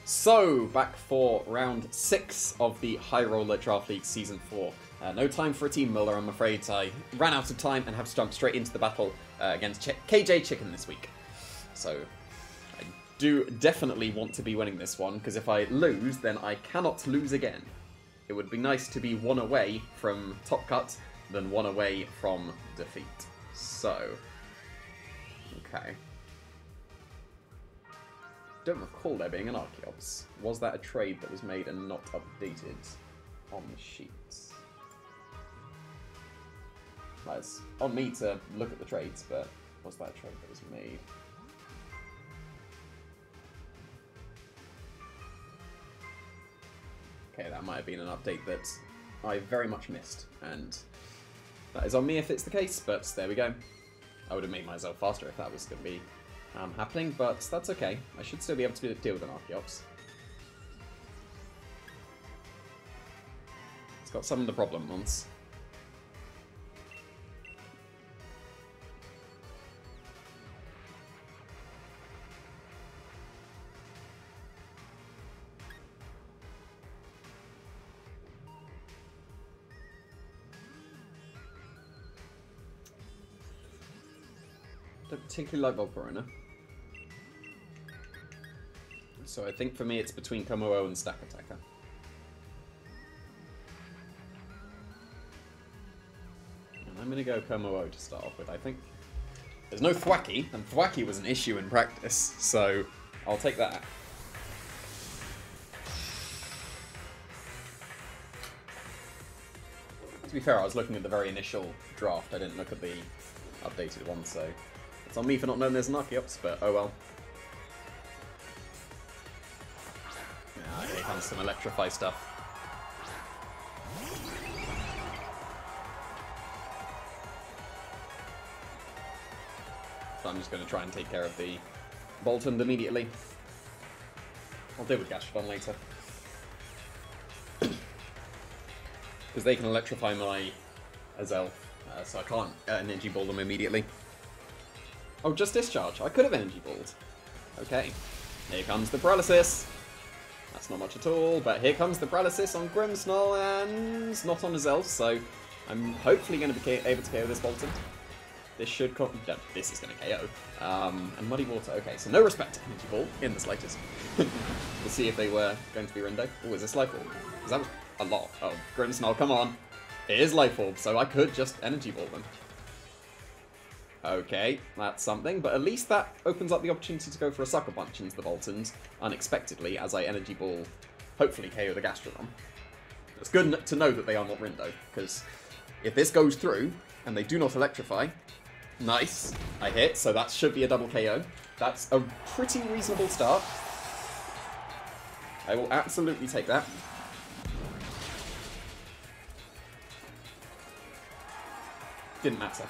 So, back for round 6 of the High Roller Draft League Season 4. No time for a team Muller, I'm afraid. I ran out of time and have to jump straight into the battle against kjchicken this week. So, I do definitely want to be winning this one, because if I lose, then I cannot lose again. It would be nice to be one away from top cut than one away from defeat. So, okay. Don't recall there being an Archeops. Was that a trade that was made and not updated on the sheets? Well, it's on me to look at the trades, but was that a trade that was made? Okay, that might have been an update that I very much missed, and that is on me if it's the case, but there we go. I would have made myself faster if that was going to be happening, but that's okay. I should still be able to deal with an Archeops. It's got some of the problem ones. Don't particularly like Volcarona. So I think for me it's between Komo-O and Stack Attacker. And I'm going to go Komo-O to start off with, I think. There's no Thwacky, and Thwacky was an issue in practice, so I'll take that. To be fair, I was looking at the very initial draft, I didn't look at the updated one, so it's on me for not knowing there's an Archeops, but oh well. Here comes some Electrify stuff. So I'm just going to try and take care of the Boltund immediately. I'll deal with Gastrodon later. Because they can electrify my Azel, so I can't energy ball them immediately. Oh, just discharge. I could have energy balled. Okay. Here comes the paralysis. That's not much at all, but here comes the paralysis on Grimmsnarl and not on Azel, so I'm hopefully going to be able to KO this Boltund. This should no, this is going to KO. And Muddy Water. Okay, so no respect to energy ball in the slightest. We'll see if they were going to be Rindo. Oh, is this Life Orb? Because that was a lot. Oh, Grimmsnarl, come on. It is Life Orb, so I could just energy ball them. Okay, that's something, but at least that opens up the opportunity to go for a Sucker Punch into the Boltund unexpectedly as I energy ball, hopefully KO the Gastrodon. It's good to know that they are not Rindo, because if this goes through and they do not electrify, nice, I hit, so that should be a double KO. That's a pretty reasonable start. I will absolutely take that. Didn't matter.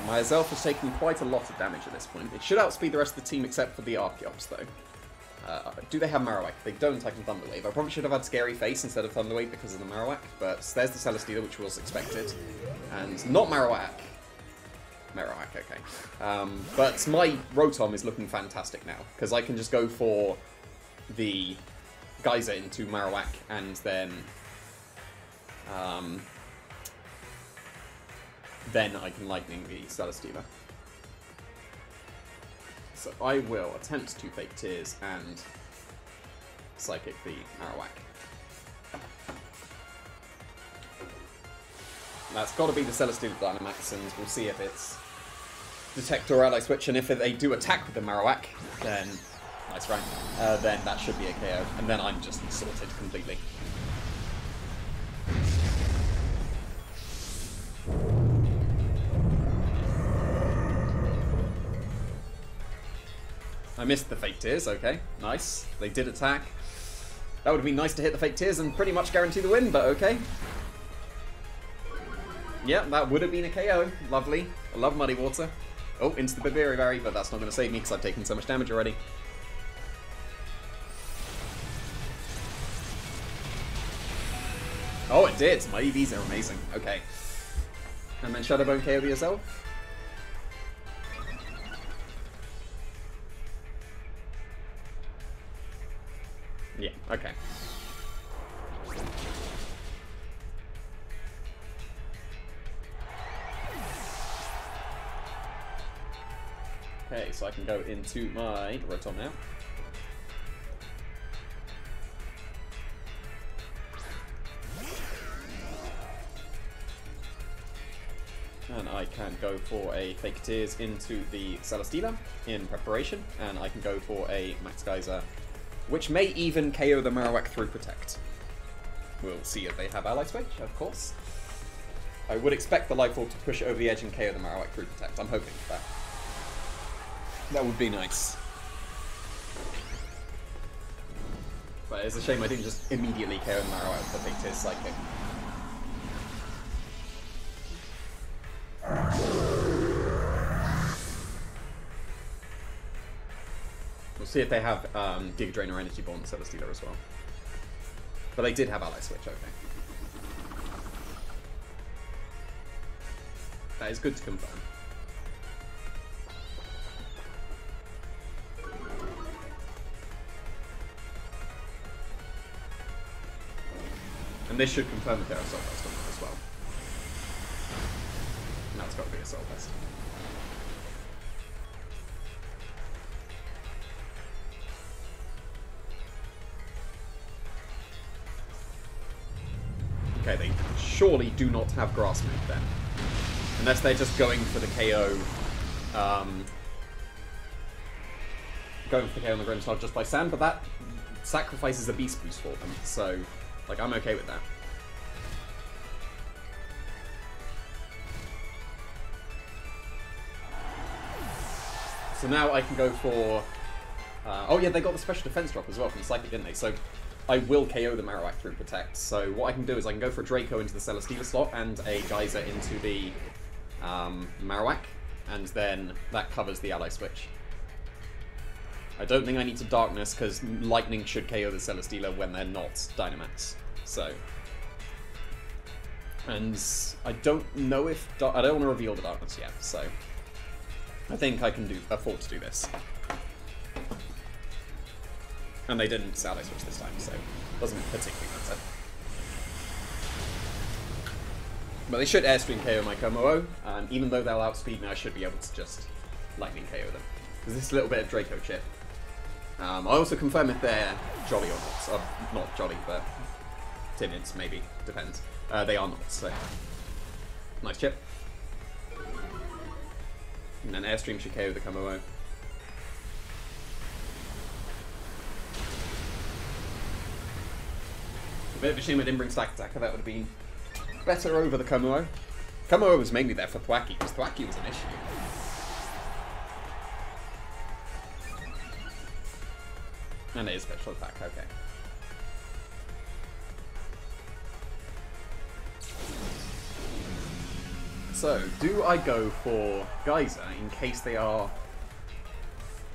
My Azelf has taken quite a lot of damage at this point. It should outspeed the rest of the team except for the Archeops, though. Do they have Marowak? If they don't, I can Thunder Wave. I probably should have had Scary Face instead of Thunder Wave because of the Marowak, but there's the Celesteela, which was expected. And not Marowak. Marowak, okay. But my Rotom is looking fantastic now, because I can just go for the Geyser into Marowak and then I can Lightning the Celesteela. So I will attempt to Fake Tears and Psychic the Marowak. That's got to be the Celesteela Dynamax, and we'll see if it's Detect or Ally Switch, and if they do attack with the Marowak, then nice rank, then that should be a KO, and then I'm just sorted completely. I missed the Fake Tears, okay, nice. They did attack. That would have been nice to hit the Fake Tears and pretty much guarantee the win, but okay. Yeah, that would have been a KO. Lovely. I love Muddy Water. Oh, into the Berry, but that's not going to save me because I've taken so much damage already. Oh, it did. My EVs are amazing. Okay. And then Shadowbone KO the Azel. Yeah, okay. Okay, so I can go into my Rotom now. And I can go for a Fake Tears into the Celesteela in preparation, and I can go for a Max Geyser, which may even KO the Marowak through Protect. We'll see if they have Ally Switch, of course. I would expect the Life Orb to push it over the edge and KO the Marowak through Protect. I'm hoping for that. That would be nice. But it's a shame I didn't just immediately KO the Marowak with the Fake Tears Psychic. We'll see if they have Giga Drain or Energy Ball in Celesteela as well. But they did have Ally Switch, okay. That is good to confirm. And this should confirm that they're a Soul Fest on that as well. Now it's got to be a Soul Fest. Okay, they surely do not have Grass Move then. Unless they're just going for the KO, going for the KO on the Grimmsnarl just by Sand, but that sacrifices a Beast Boost for them, so, like, I'm okay with that. So now I can go for... oh yeah, they got the special defense drop as well from the Psychic, didn't they? So I will KO the Marowak through Protect. So what I can do is I can go for a Draco into the Celesteela slot and a Geyser into the Marowak, and then that covers the Ally Switch. I don't think I need to Darkness, because Lightning should KO the Celesteela when they're not Dynamax. So... And I don't know if... I don't want to reveal the Darkness yet, so... I think I can afford to do this. And they didn't Ally Switch this time, so it doesn't particularly matter. But they should Airstream KO my Kommo-o, and even though they'll outspeed me, I should be able to just Lightning KO them. Because this is a little bit of Draco chip. I also confirm if they're Jolly or not. Not Jolly, but Timids, maybe. Depends. They are not, so... Nice chip. And then Airstream should KO the Kommo-o. A bit of a shame I didn't bring Stack Attacker, that would have been better over the Kommo-o. Kommo-o was mainly there for Thwacky, because Thwacky was an issue. And it is special attack, okay. So, do I go for Geyser in case they are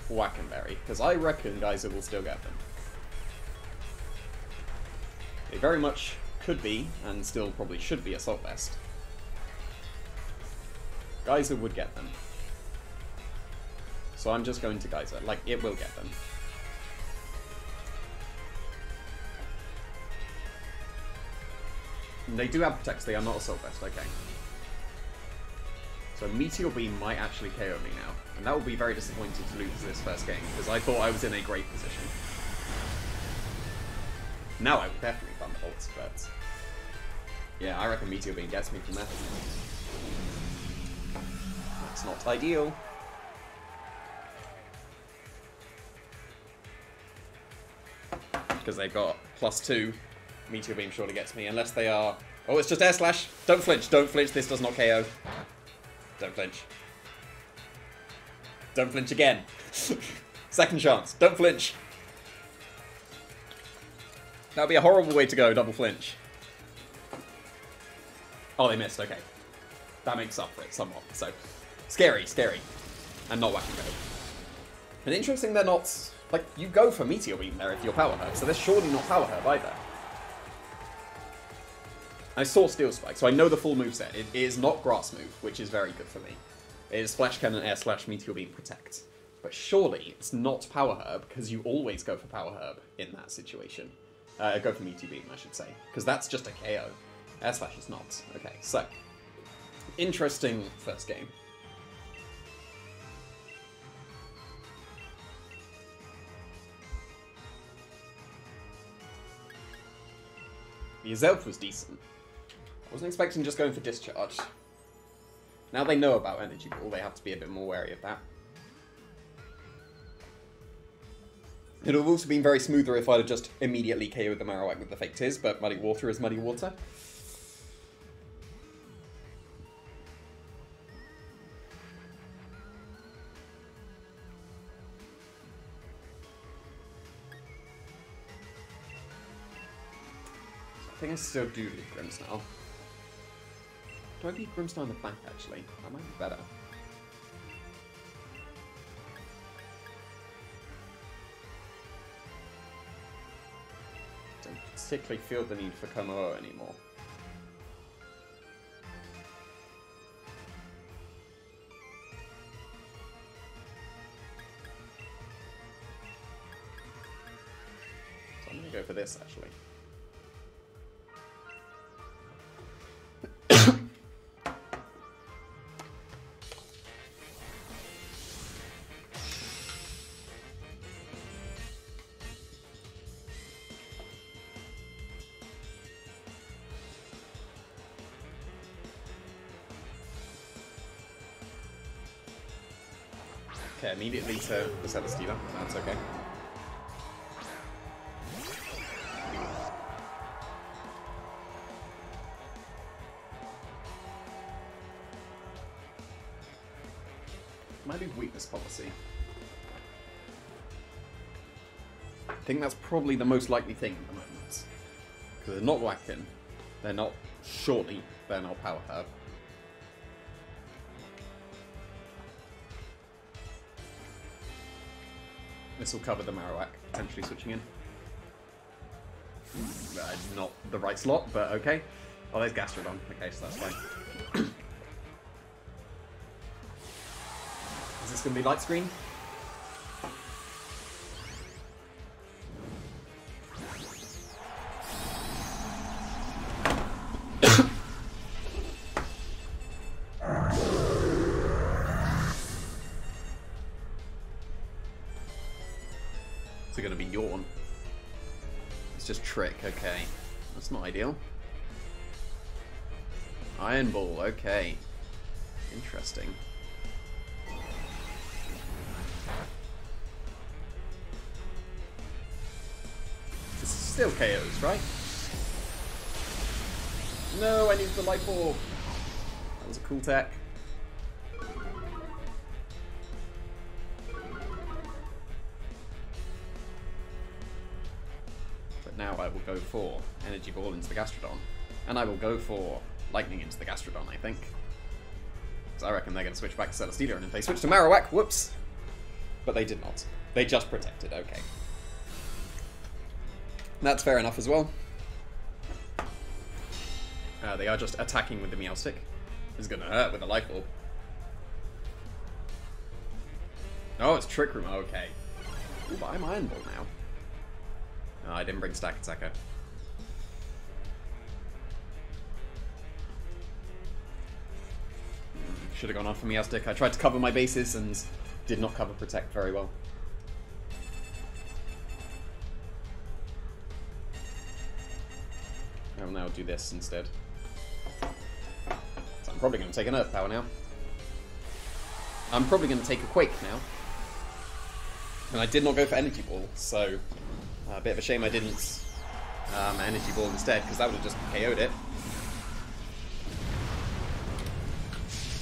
Wackenberry? Because I reckon Geyser will still get them. They very much could be, and still probably should be, Assault Vest. Geyser would get them. So I'm just going to Geyser. Like, it will get them. And they do have Protect, they are not Assault Vest, okay. So Meteor Beam might actually KO me now. And that will be very disappointing to lose this first game, because I thought I was in a great position. Now I would definitely Thunderbolt, but... Yeah, I reckon Meteor Beam gets me from there. That's not ideal. Because they've got +2. Meteor Beam surely gets me, unless they are... Oh, it's just Air Slash! Don't flinch, this does not KO. Don't flinch. Don't flinch again. Second chance, don't flinch. That would be a horrible way to go, double flinch. Oh, they missed, okay. That makes up for it somewhat, so... Scary, scary. And not Wacko. And interesting they're not... Like, you go for Meteor Beam there if you're Power Herb, so they're surely not Power Herb either. I saw Steel Spike, so I know the full moveset. It is not Grass Move, which is very good for me. It is Flash Cannon, Air Slash, Meteor Beam, Protect. But surely it's not Power Herb, because you always go for Power Herb in that situation. Go for Meaty Beam, I should say. Because that's just a KO. Air Slash is not. Okay, so. Interesting first game. The Azelf was decent. I wasn't expecting just going for Discharge. Now they know about Energy Ball, they have to be a bit more wary of that. It would have also been very smoother if I'd have just immediately KO'd the Marowak with the Fake Tears, but Muddy Water is Muddy Water. I think I still do leave Grimmsnarl. Do I leave Grimmsnarl in the back, actually? That might be better. Don't particularly feel the need for Komo anymore. So I'm going to go for this, actually. Okay, immediately to the Celesteela. That's okay. Might be weakness policy. I think that's probably the most likely thing at the moment. Because they're not Whackin'. They're not Shorty. They're not Power Herb. This will cover the Marowak, potentially switching in. Not the right slot, but okay. Oh, there's Gastrodon. Okay, so that's fine. Is this going to be light screen? Is it going to be Yawn? It's just Trick, okay. That's not ideal. Iron Ball, okay. Interesting. This is still KOs, right? No, I need the Light Ball. That was a cool tech. Now I will go for Energy Ball into the Gastrodon. And I will go for Lightning into the Gastrodon, I think. Because I reckon they're going to switch back to Celesteela, and if they switch to Marowak, whoops! But they did not. They just protected, okay. That's fair enough as well. They are just attacking with the Meowstic. This is going to hurt with a Life Orb. Oh, it's Trick Room, okay. Ooh, but I'm Iron Ball now. Oh, I didn't bring Stack Attacker. Should have gone on for Meowstic. I tried to cover my bases and did not cover Protect very well. I will now do this instead. So I'm probably going to take an Earth Power now. I'm probably going to take a Quake now. And I did not go for Energy Ball, so a bit of a shame I didn't Energy Ball instead, because that would have just KO'd it.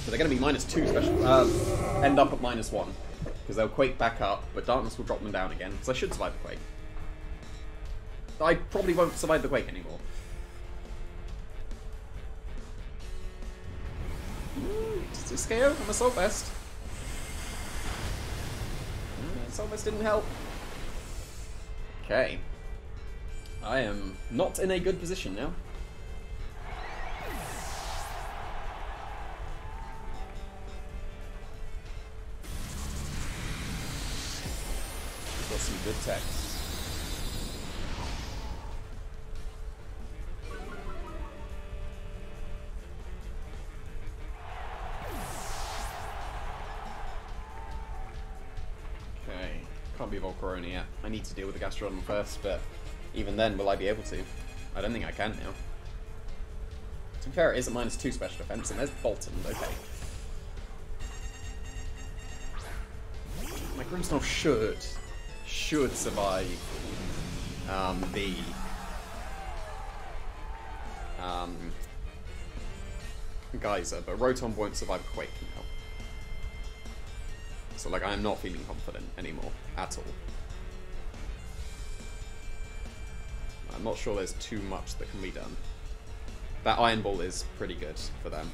So they're going to be -2 special, end up at -1, because they'll Quake back up, but Darkness will drop them down again, so I should survive the Quake. I probably won't survive the Quake anymore. Does this KO? I'm Assault Vest. Assault Vest didn't help. Okay. I am not in a good position now. good tech. Okay, can't be Volcarona yet. I need to deal with the Gastrodon first, but even then, will I be able to? I don't think I can now. To be fair, it is a -2 special defense, and there's Bolton. Okay. My Grimmsnarl should survive the Geyser, but Rotom won't survive Quake now. So, like, I am not feeling confident anymore at all. I'm not sure there's too much that can be done. That Iron Ball is pretty good for them.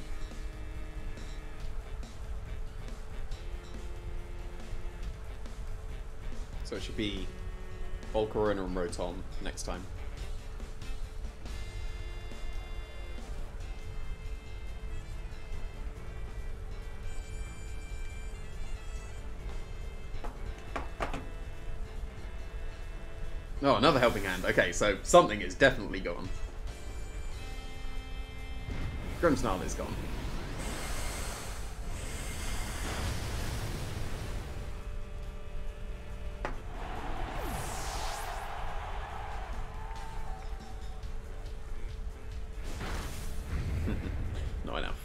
So it should be Volcarona and Rotom next time. Oh, another helping hand. Okay, so something is definitely gone. Grimmsnarl is gone. Not enough.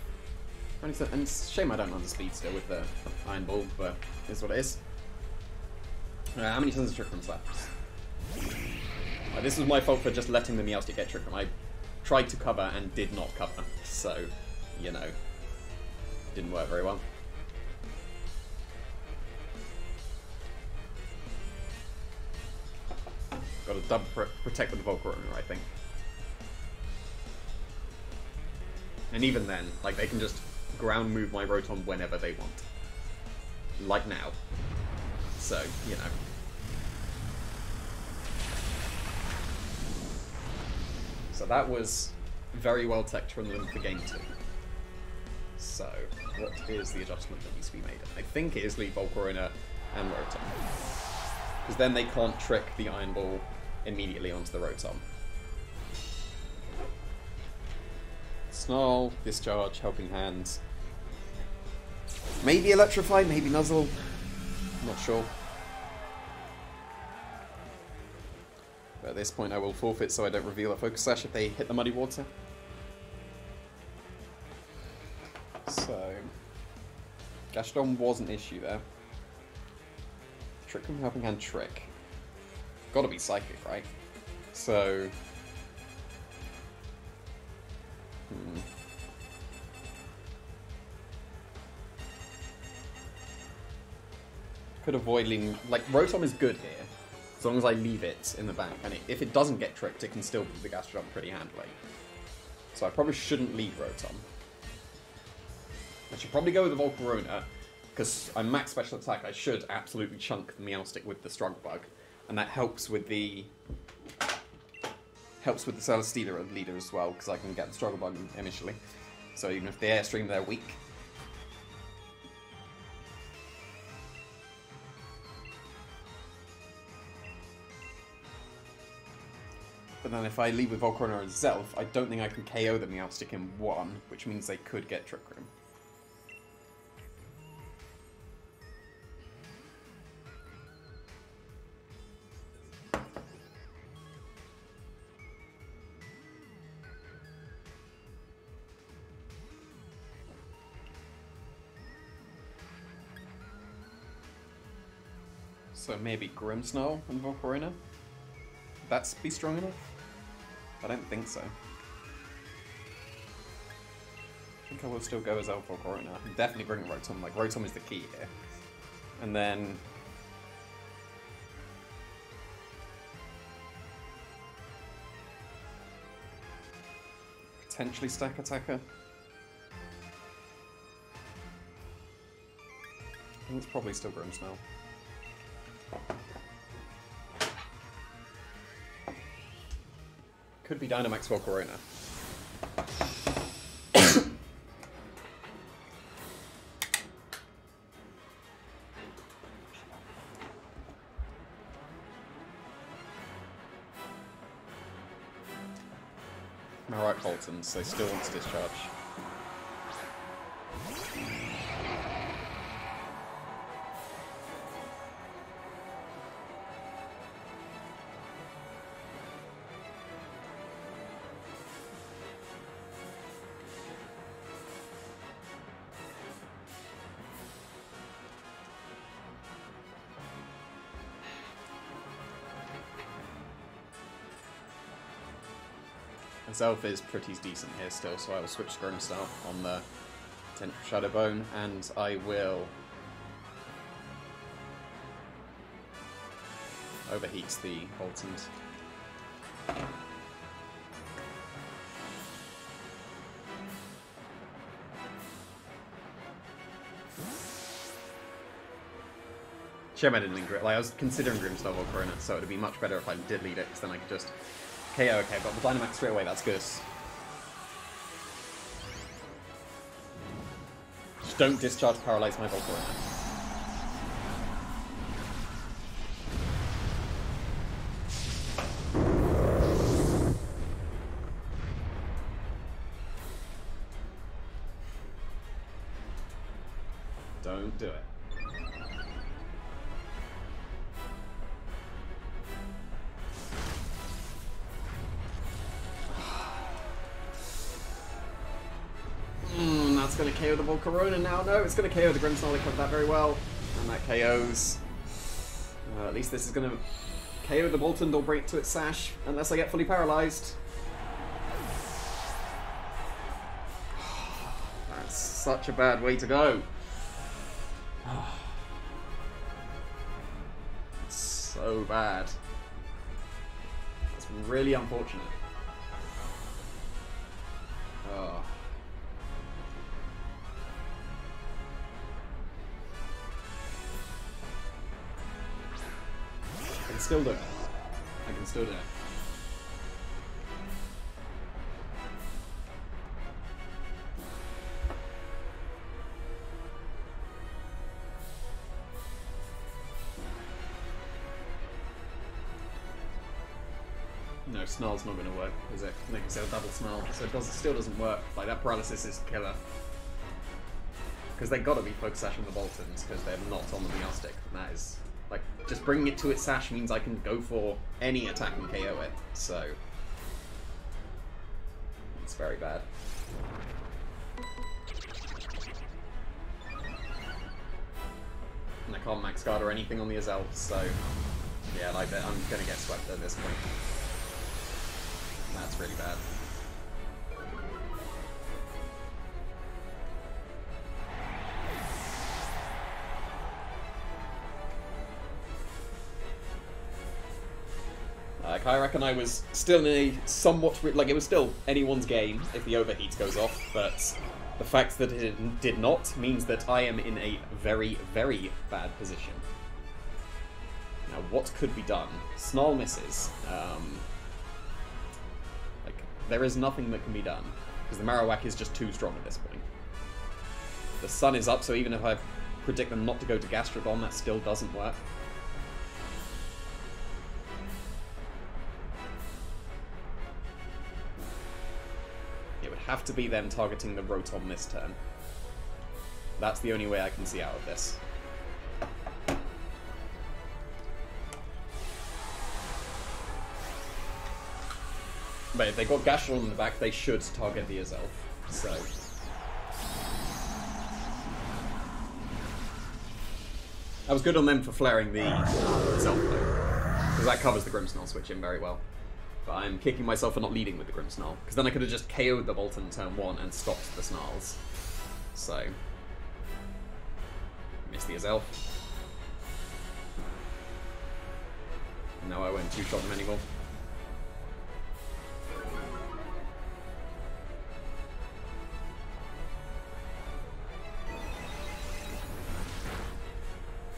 And it's a shame I don't underspeed still with the Iron Ball, but it's what it is. How many tons of Trick Rooms left? This was my fault for just letting the Meowstic get Trick Room. I tried to cover and did not cover, so, you know, didn't work very well. Got to double protect with the Volcarona, I think. And even then, like, they can just ground move my Rotom whenever they want. Like now. So, you know. So that was very well teched from them for game 2. So, what is the adjustment that needs to be made? I think it is leave Volcarona and Rotom. Because then they can't trick the Iron Ball immediately onto the Rotom. Snarl, Discharge, Helping Hands. Maybe Electrify, maybe Nuzzle. I'm not sure. But at this point I will forfeit so I don't reveal a Focus Sash if they hit the Muddy Water. So, Gastrodon was an issue there. Trick Room, Helping Hand, Trick. Gotta be Psychic, right? So... Could avoid leaving... Like, Rotom is good here, as long as I leave it in the bank. And if it doesn't get tricked, it can still beat the Gastrodon pretty handily. So I probably shouldn't leave Rotom. I should probably go with the Volcarona, because I'm max special attack. I should absolutely chunk the Meowstic with the Struggle Bug, and that helps with the Celesteela leader as well, because I can get the Struggle Bug initially. So even if they Airstream, they're weak. But then if I leave with Volcarona and Zelf, I don't think I can KO the Meowstic in one, which means they could get Trick Room. So maybe Grimmsnarl and Volcarona? Would that be strong enough? I don't think so. I think I will still go as Volcarona. I'm definitely bringing Rotom. Like, Rotom is the key here. And then... potentially Stack Attacker. I think it's probably still Grimmsnarl. Could be Dynamax Volcarona. Marowak Boltons, so still wants to discharge. Zelf is pretty decent here still, so I will switch to Grimstyle on the potential Shadowbone, and I will overheat the Boltons. Shame I didn't link it. Like, I was considering Grimstyle or Corona, so it would be much better if I did lead it, because then I could just KO. Okay, got the Dynamax straight away, that's good. Just don't discharge paralyze my Volcarona. Don't do it. That's going to KO the Volcarona now. No, it's going to KO the Grimmsnarl. They covered that very well. And that KOs. At least this is going to KO the Boltund or break to its sash, unless I get fully paralyzed. That's such a bad way to go. It's so bad. It's really unfortunate. Oh. I can still do it. I can still do it. No, Snarl's not going to work, is it? Make it a double Snarl, so it still doesn't work. Like, that paralysis is killer. Because they got to be focus sash on the Boltons, because they're not on the Meowstic. And that is, like, just bringing it to its sash means I can go for any attack and KO it, so it's very bad. And I can't max guard or anything on the Azelf, so yeah, like I'm gonna get swept at this point. That's really bad. Like, I reckon I was still in a somewhat... Like, it was still anyone's game if the overheat goes off, but the fact that it did not means that I am in a very, very bad position. Now, what could be done? Snarl misses. Like, there is nothing that can be done, because the Marowak is just too strong at this point. The sun is up, so even if I predict them not to go to Gastrodon, that still doesn't work. Have to be them targeting the Rotom this turn. That's the only way I can see out of this. But if they got Gastrodon in the back, they should target the Azelf. So that was good on them for flaring the Azelf though, because that covers the Grimmsnarl switch in very well. But I'm kicking myself for not leading with the Grimmsnarl, because then I could have just KO'd the Bolton turn 1 and stopped the Snarls. So, miss the Azelf. No, I won't two-shot them anymore.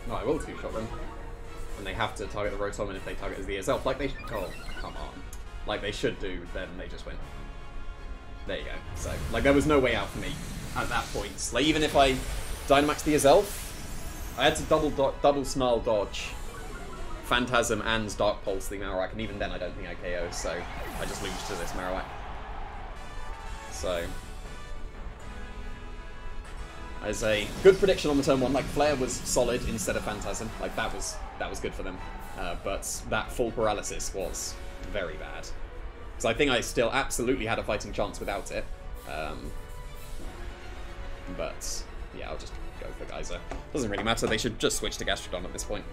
No, I will two-shot them. And they have to target the Rotom, and if they target as the Azelf, like they... Oh, come on. Like they should do, then they just win. There you go. So, like, there was no way out for me at that point. Like, even if I Dynamaxed the Azelf, I had to double Snarl dodge Phantasm and Dark Pulse the Marowak, and even then I don't think I KO, so I just lose to this Marowak. So I say good prediction on the turn 1. Like Flare was solid instead of Phantasm. Like that was good for them. But that full paralysis was very bad. So I think I still absolutely had a fighting chance without it. But yeah, I'll just go for Geyser. Doesn't really matter. They should just switch to Gastrodon at this point.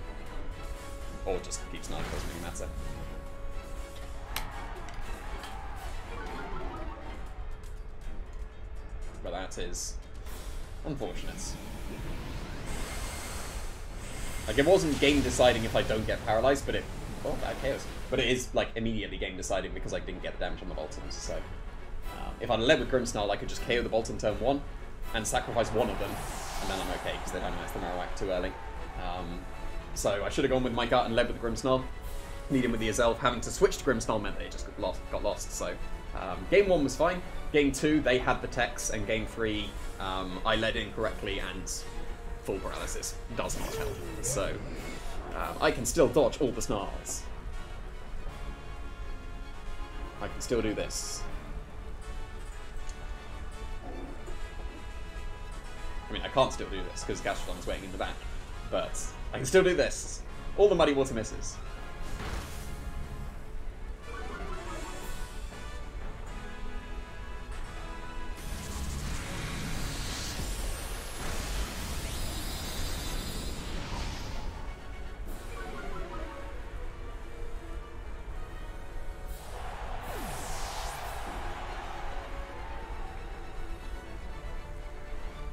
Or just keep Snark, doesn't really matter. But that is unfortunate. Like, it wasn't game deciding if I don't get paralyzed, but it... Oh, bad chaos. But it is, like, immediately game deciding because I didn't get the damage on the Boltons, so... if I'd led with Grimmsnarl, I could just KO the Bolton turn 1 and sacrifice one of them, and then I'm okay, because they dynamize the Marowak too early. So I should have gone with my gut and led with the Grimmsnarl. Leading with the Azelf, having to switch to Grimmsnarl meant they just got lost. So game 1 was fine. Game 2, they had the techs, and game 3, I led incorrectly and full paralysis does not help. So I can still dodge all the snarls. I can still do this. I mean, I can't still do this because Gastrodon's waiting in the back, but I can still do this. All the Muddy Water misses.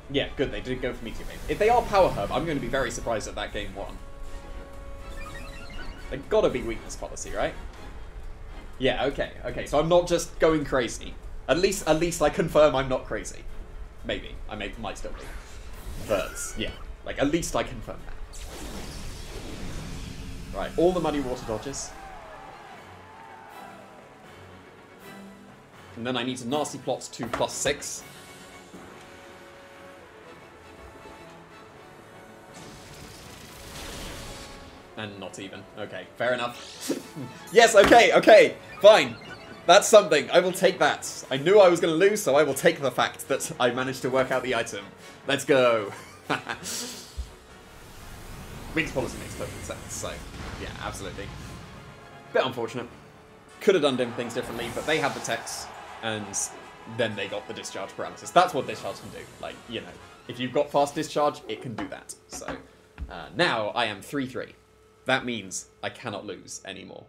Yeah, good, they did go for Meteor Wave. If they are Power Herb, I'm going to be very surprised at that game 1. They gotta be weakness policy, right? Yeah, okay, so I'm not just going crazy. At least I confirm I'm not crazy. Maybe. Might still be. But, yeah. Like, at least I confirm that. Right, all the Muddy Water dodges. And then I need to Nasty Plot to +6. And not even. Okay, fair enough. Yes, okay, fine. That's something. I will take that. I knew I was going to lose, so I will take the fact that I managed to work out the item. Let's go. Weakness policy makes perfect sense, so yeah, absolutely. Bit unfortunate. Could have done things differently, but they had the techs, and then they got the discharge paralysis. That's what discharge can do. Like, you know, if you've got fast discharge, it can do that. So now I am 3-3. That means I cannot lose anymore.